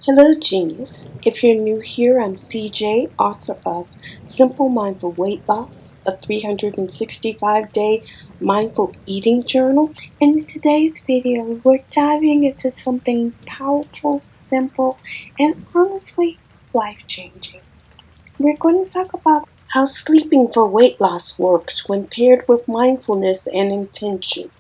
Hello, Genius. If you're new here, I'm CJ, author of Simple Mindful Weight Loss, a 365-day mindful eating journal. And in today's video, we're diving into something powerful, simple, and honestly life-changing. We're going to talk about how sleeping for weight loss works when paired with mindfulness and intention.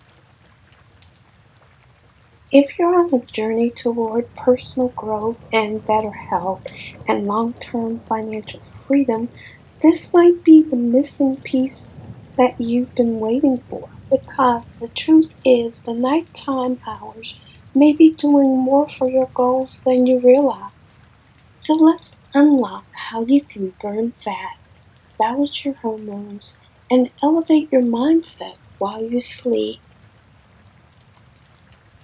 If you're on a journey toward personal growth and better health and long-term financial freedom, this might be the missing piece that you've been waiting for. Because the truth is, the nighttime hours may be doing more for your goals than you realize. So let's unlock how you can burn fat, balance your hormones, and elevate your mindset while you sleep.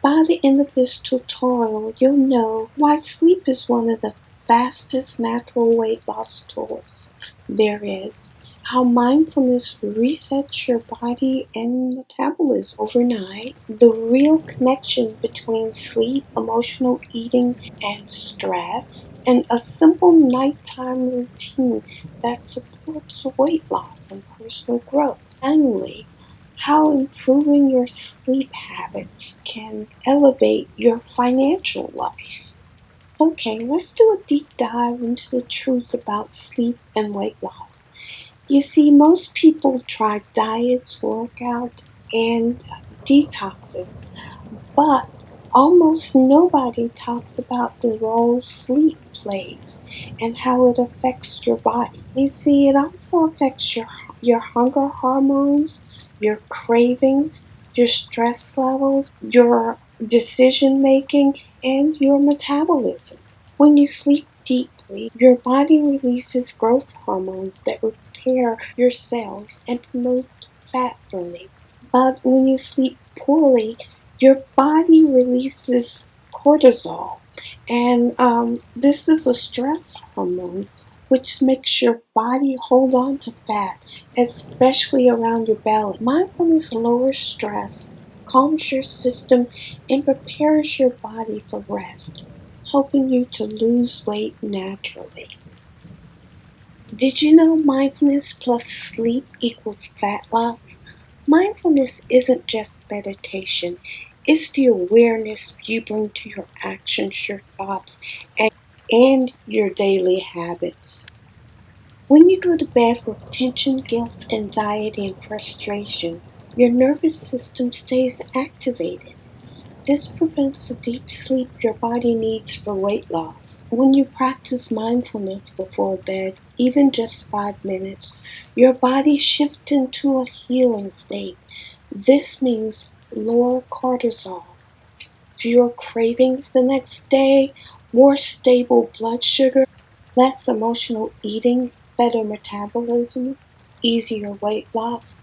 By the end of this tutorial, you'll know why sleep is one of the fastest natural weight loss tools there is, how mindfulness resets your body and metabolism overnight, the real connection between sleep, emotional eating, and stress, and a simple nighttime routine that supports weight loss and personal growth. Finally, how improving your sleep habits can elevate your financial life. Okay, let's do a deep dive into the truth about sleep and weight loss. You see, most people try diets, workouts, and detoxes, but almost nobody talks about the role sleep plays and how it affects your body. You see, it also affects your hunger hormones, your cravings, your stress levels, your decision making, and your metabolism. When you sleep deeply, your body releases growth hormones that repair your cells and promote fat burning. But when you sleep poorly, your body releases cortisol, and this is a stress hormone which makes your body hold on to fat, especially around your belly. Mindfulness lowers stress, calms your system, and prepares your body for rest, helping you to lose weight naturally. Did you know mindfulness plus sleep equals fat loss? Mindfulness isn't just meditation, it's the awareness you bring to your actions, your thoughts, and your daily habits. When you go to bed with tension, guilt, anxiety, and frustration, your nervous system stays activated. This prevents the deep sleep your body needs for weight loss. When you practice mindfulness before bed, even just 5 minutes, your body shifts into a healing state. This means lower cortisol, fewer cravings the next day, more stable blood sugar, less emotional eating, better metabolism, easier weight loss,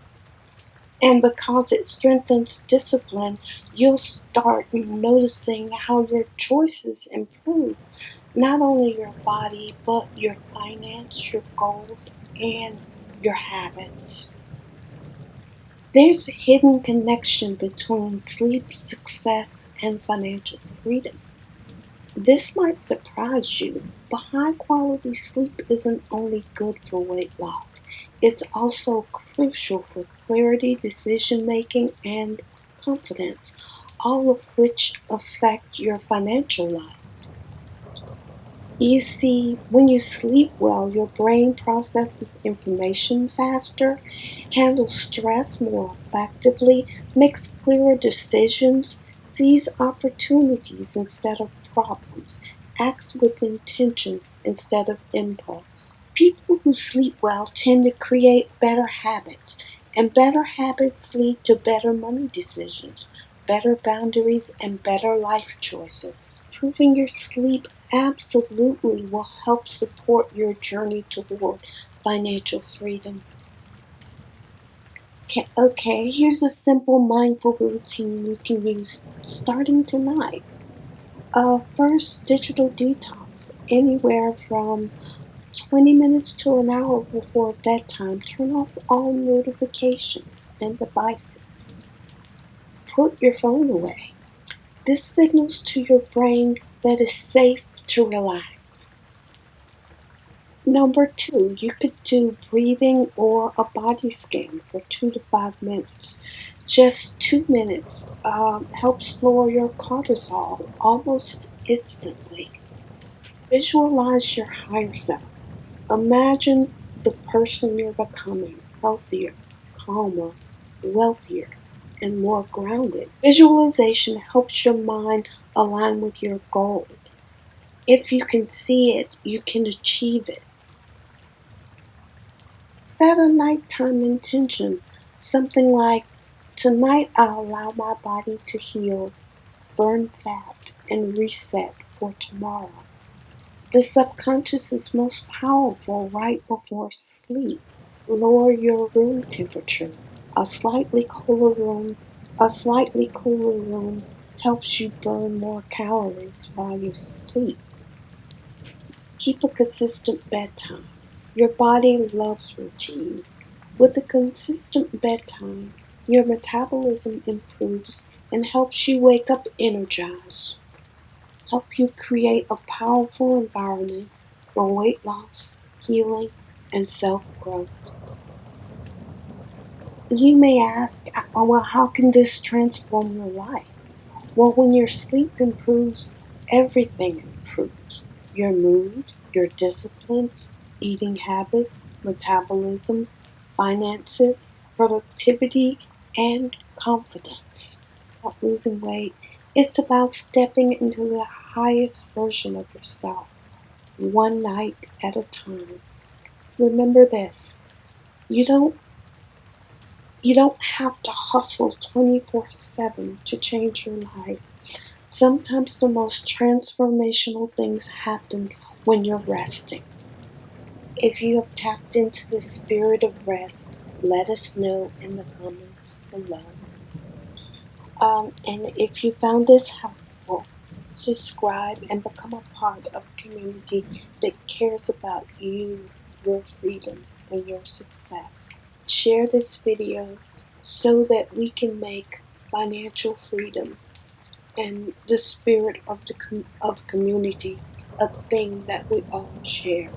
and because it strengthens discipline, you'll start noticing how your choices improve not only your body, but your finance, your goals, and your habits. There's a hidden connection between sleep, success, and financial freedom. This might surprise you, but high quality sleep isn't only good for weight loss, it's also crucial for clarity, decision making, and confidence, all of which affect your financial life. You see, when you sleep well, your brain processes information faster, handles stress more effectively, makes clearer decisions, sees opportunities instead of problems, acts with intention instead of impulse. People who sleep well tend to create better habits, and better habits lead to better money decisions, better boundaries, and better life choices. Improving your sleep absolutely will help support your journey toward financial freedom. Okay, here's a simple mindful routine you can use starting tonight. First, digital detox. Anywhere from 20 minutes to an hour before bedtime, turn off all notifications and devices. Put your phone away. This signals to your brain that it's safe to relax. Number two, you could do breathing or a body scan for 2 to 5 minutes. Just 2 minutes helps lower your cortisol almost instantly. Visualize your higher self. Imagine the person you're becoming healthier, calmer, wealthier, and more grounded. Visualization helps your mind align with your goal. If you can see it, you can achieve it. Set a nighttime intention, something like, tonight I'll allow my body to heal, burn fat, and reset for tomorrow. The subconscious is most powerful right before sleep. Lower your room temperature. A slightly cooler room, a slightly cooler room helps you burn more calories while you sleep. Keep a consistent bedtime. Your body loves routine. With a consistent bedtime, your metabolism improves and helps you wake up energized. Help you create a powerful environment for weight loss, healing, and self-growth. You may ask, well, how can this transform your life? Well, when your sleep improves, everything improves. Your mood, your discipline, eating habits, metabolism, finances, productivity, and confidence. About losing weight, it's about stepping into the highest version of yourself, one night at a time. Remember this, you don't you don't have to hustle 24/7 to change your life. Sometimes the most transformational things happen when you're resting. If you have tapped into the spirit of rest, let us know in the comments below. And if you found this helpful, subscribe and become a part of a community that cares about you, your freedom, and your success. Share this video so that we can make financial freedom and the spirit of of community a thing that we all share.